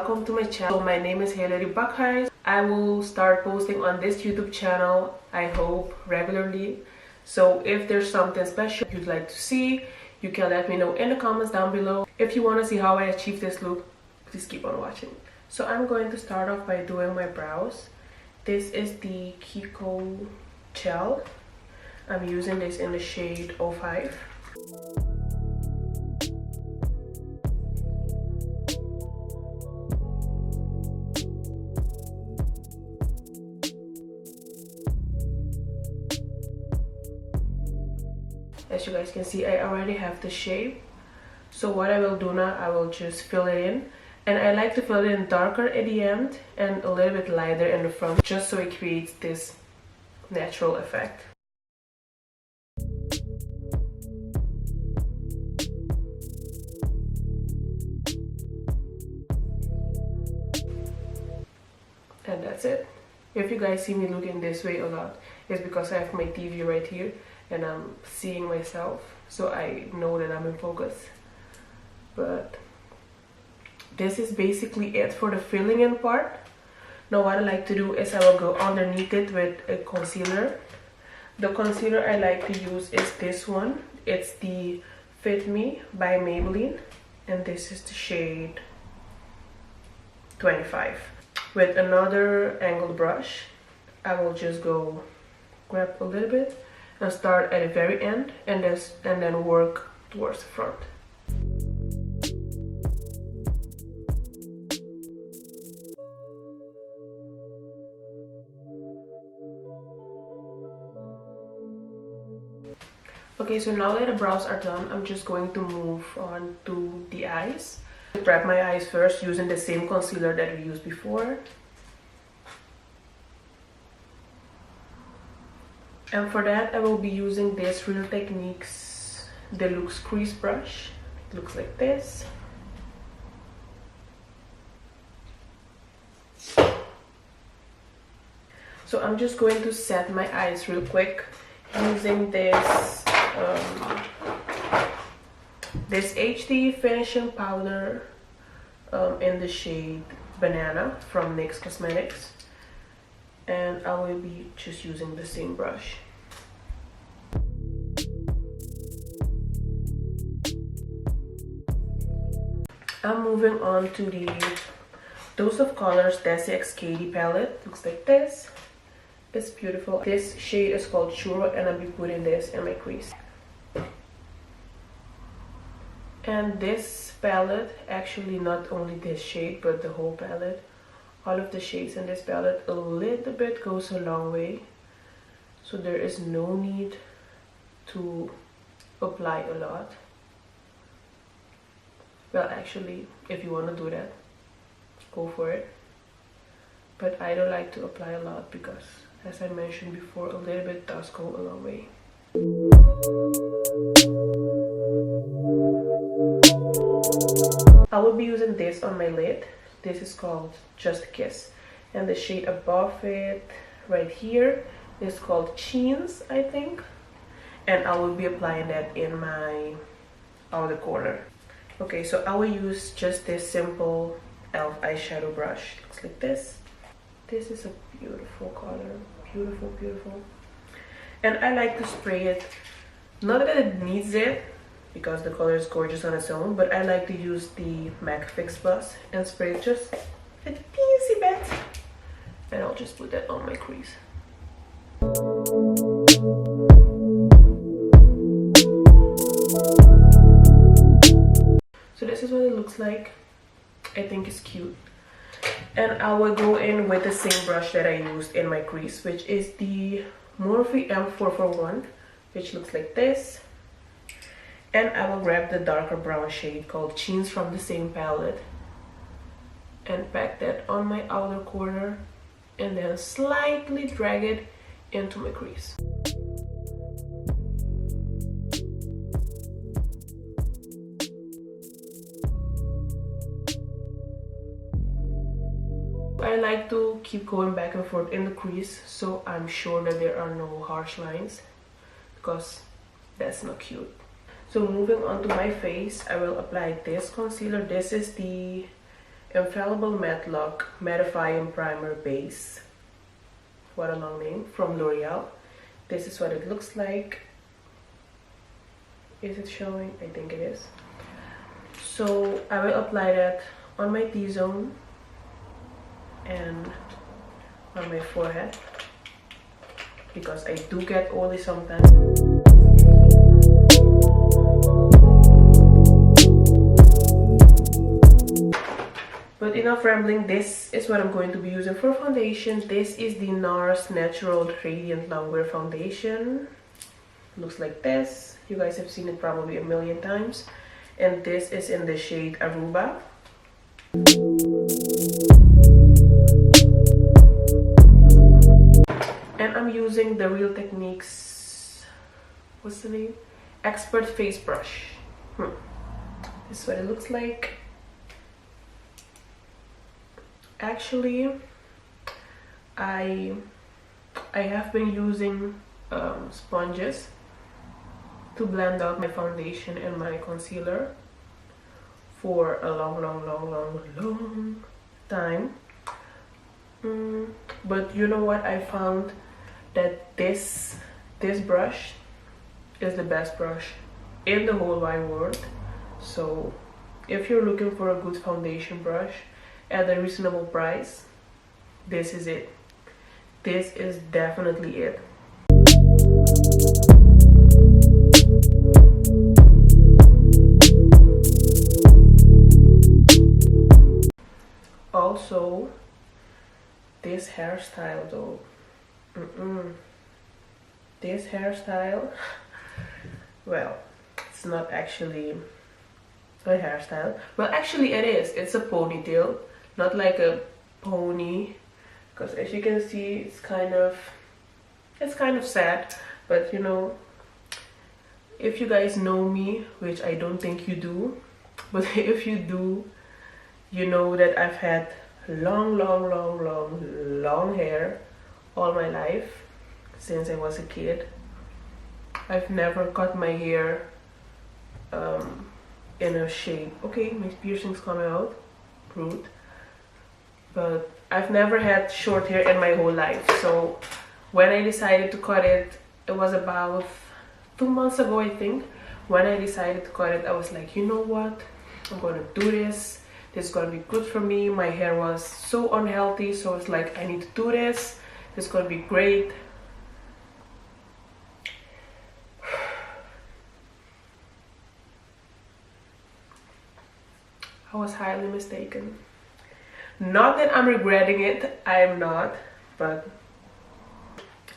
welcome to my channel. My name is hill.bakhuis. I will start posting on this YouTube channel, I hope, regularly. So if there's something special you'd like to see, you can let me know in the comments down below. If you want to see how I achieve this look, please keep on watching. So I'm going to start off by doing my brows. This is the KIKO gel. I'm using this in the shade 05. As you guys can see, I already have the shape. So what I will do now, I will just fill it in. And I like to fill it in darker at the end and a little bit lighter in the front, just so it creates this natural effect. And that's it. If you guys see me looking this way a lot, it's because I have my TV right here and I'm seeing myself, so I know that I'm in focus. But this is basically it for the filling in part. Now what I like to do is I will go underneath it with a concealer. The concealer I like to use is this one. It's the Fit Me by Maybelline, and this is the shade 25. With another angled brush, I will just go grab a little bit and start at the very end and then work towards the front. Okay, so now that the brows are done, I'm just going to move on to the eyes. Prep my eyes first using the same concealer that we used before. And for that, I will be using this Real Techniques Deluxe Crease Brush. It looks like this. So I'm just going to set my eyes real quick using this this HD finishing powder in the shade Banana from NYX Cosmetics, and I will be just using the same brush. I'm moving on to the Dose of Colors Desi x Katy palette. Looks like this. It's beautiful. This shade is called Churro, and I'll be putting this in my crease. And this palette, actually not only this shade but the whole palette, all of the shades in this palette, a little bit goes a long way. So there is no need to apply a lot. Well, actually, if you want to do that, go for it. But I don't like to apply a lot because, as I mentioned before, a little bit does go a long way. I will be using this on my lid. This is called Just a Kiss, and the shade above it right here is called Cheens, I think, and I will be applying that in my outer corner. Okay, so I will use just this simple e.l.f. eyeshadow brush. Looks like this. This is a beautiful color, beautiful, beautiful. And I like to spray it, not that it needs it, because the color is gorgeous on its own, but I like to use the MAC Fix Plus and spray it just a teensy bit, and I'll just put that on my crease. So this is what it looks like. I think it's cute. And I will go in with the same brush that I used in my crease, which is the Morphe M441, which looks like this. And I will grab the darker brown shade called Cheens from the same palette and pack that on my outer corner and then slightly drag it into my crease. I like to keep going back and forth in the crease so I'm sure that there are no harsh lines, because that's not cute. So moving on to my face, I will apply this concealer. This is the Infallible Matte Lock Mattifying Primer Base. What a long name. From L'Oreal. This is what it looks like. Is it showing? I think it is. So I will apply that on my T-zone and on my forehead, because I do get oily sometimes. But enough rambling. This is what I'm going to be using for foundation. This is the NARS Natural Radiant Longwear Foundation. Looks like this. You guys have seen it probably a million times. And this is in the shade Aruba. And I'm using the Real Techniques, what's the name? Expert Face Brush. This is what it looks like. Actually, I have been using sponges to blend out my foundation and my concealer for a long time. But you know what? I found that this brush is the best brush in the whole wide world. So if you're looking for a good foundation brush at a reasonable price, this is it. This is definitely it. Also, this hairstyle though, this hairstyle, well, it's not actually a hairstyle. Well, actually it is. It's a ponytail, not like a pony, because as you can see, it's kind of sad. But you know, if you guys know me, which I don't think you do, but if you do, you know that I've had long hair all my life, since I was a kid. I've never cut my hair in a shape. Okay, my piercings come out, rude. But I've never had short hair in my whole life. So when I decided to cut it, it was about 2 months ago, I think. When I decided to cut it, I was like, you know what, I'm gonna do this. This is gonna be good for me. My hair was so unhealthy, so it's like, I need to do this. This is gonna be great. I was highly mistaken. Not that I'm regretting it, I am not, but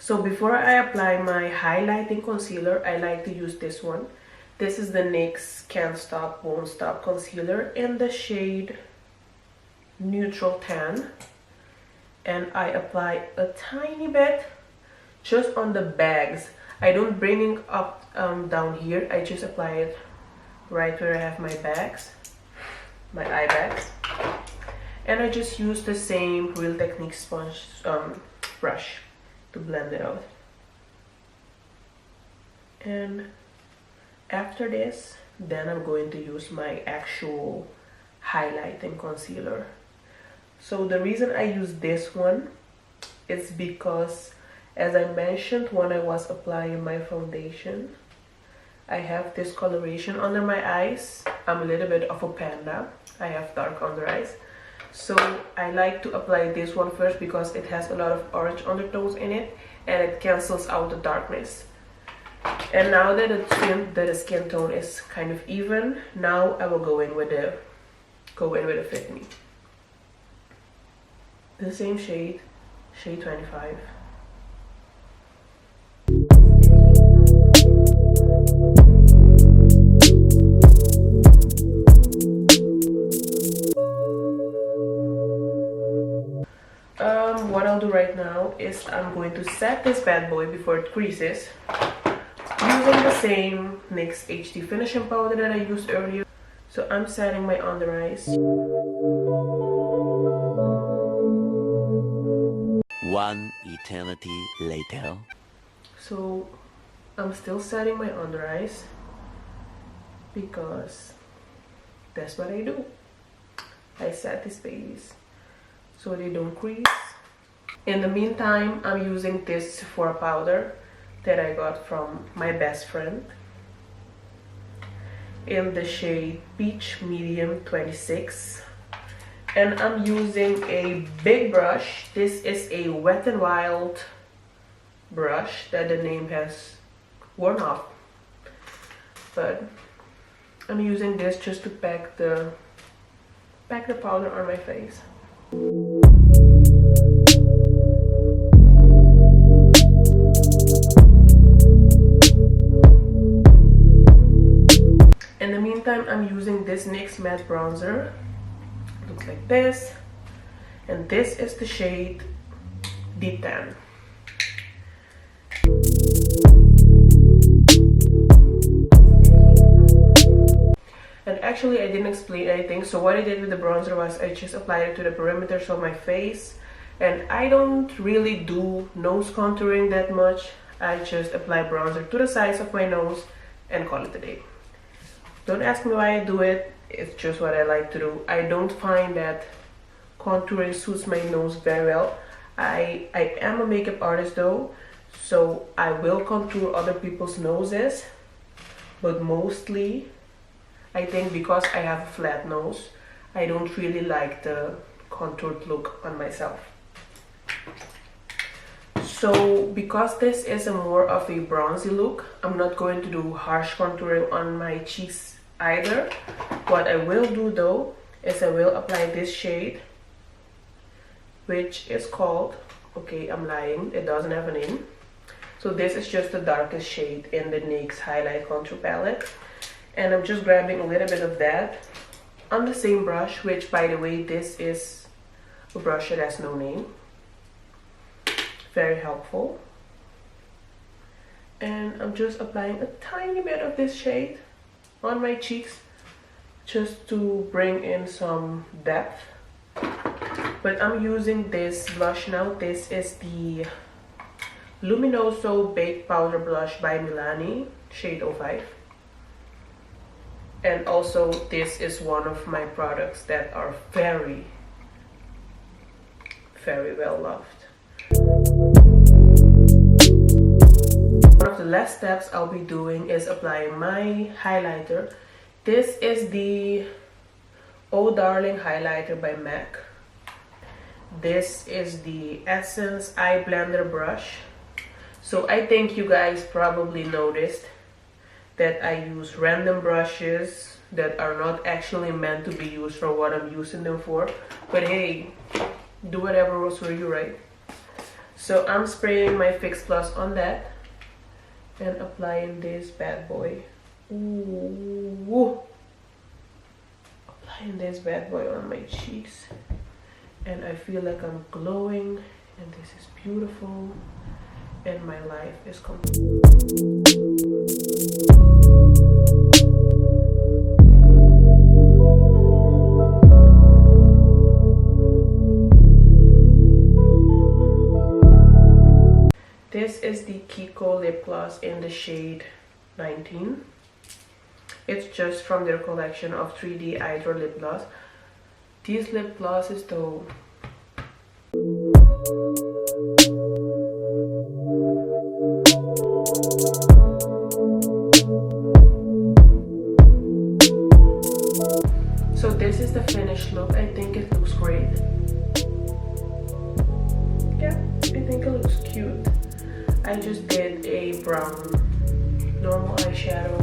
so before I apply my highlighting concealer, I like to use this one. This is the NYX Can't Stop Won't Stop concealer in the shade Neutral Tan, and I apply a tiny bit just on the bags. I don't bring it up down here. I just apply it right where I have my bags, my eye bags, and I just use the same Real Techniques sponge brush to blend it out. And after this, then I'm going to use my actual highlighting concealer. So the reason I use this one is because, as I mentioned when I was applying my foundation, I have discoloration under my eyes. I'm a little bit of a panda. I have dark under eyes. So I like to apply this one first because it has a lot of orange undertones in it and it cancels out the darkness. And now that the skin tone is kind of even, now I will go in with a Fit Me. The same shade, shade 25. What I'll do right now is I'm going to set this bad boy before it creases using the same NYX HD finishing powder that I used earlier. So I'm setting my under eyes. One eternity later. So I'm still setting my under eyes because that's what I do. I set these babies so they don't crease. In the meantime, I'm using this Sephora powder that I got from my best friend in the shade Peach Medium 26. And I'm using a big brush. This is a Wet n Wild brush that the name has worn off, but I'm using this just to pack the powder on my face. In the meantime, I'm using this NYX matte bronzer. It looks like this, and this is the shade Deep Tan. And actually, I didn't explain anything. So what I did with the bronzer was I just applied it to the perimeters of my face, and I don't really do nose contouring that much. I just apply bronzer to the sides of my nose and call it a day. Don't ask me why I do it. It's just what I like to do. I don't find that contouring suits my nose very well. I am a makeup artist though, so I will contour other people's noses, but mostly I think because I have a flat nose, I don't really like the contoured look on myself. So because this is a more of a bronzy look, I'm not going to do harsh contouring on my cheeks either. What I will do though is I will apply this shade, which is called, okay, I'm lying, it doesn't have a name. So this is just the darkest shade in the NYX highlight contour palette, and I'm just grabbing a little bit of that on the same brush, which by the way, this is a brush that has no name. Very helpful. And I'm just applying a tiny bit of this shade on my cheeks just to bring in some depth. But I'm using this blush now. This is the Luminoso Baked Powder Blush by Milani, shade 05. And also this is one of my products that are very, very well loved. One of the last steps I'll be doing is applying my highlighter. This is the Oh Darling highlighter by MAC. This is the Essence Eye Blender brush. So I think you guys probably noticed that I use random brushes that are not actually meant to be used for what I'm using them for. But hey, do whatever works for you, right? So I'm spraying my Fix Plus on that and applying this bad boy. Ooh. Applying this bad boy on my cheeks, and I feel like I'm glowing, and this is beautiful, and my life is complete. This is the KIKO lip gloss in the shade 19. It's just from their collection of 3D Hydro lip gloss. These lip glosses though, so this is the finished look. I think it looks great. Yeah, I think it looks cute. I just did a brown normal eyeshadow,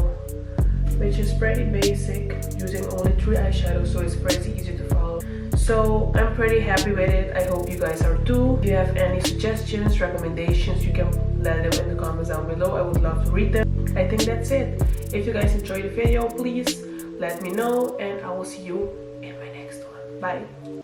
which is pretty basic, using only 3 eyeshadows, so it's pretty easy to follow. So I'm pretty happy with it. I hope you guys are too. If you have any suggestions, recommendations, you can let them in the comments down below. I would love to read them. I think that's it. If you guys enjoyed the video, please let me know, and I will see you in my next one. Bye.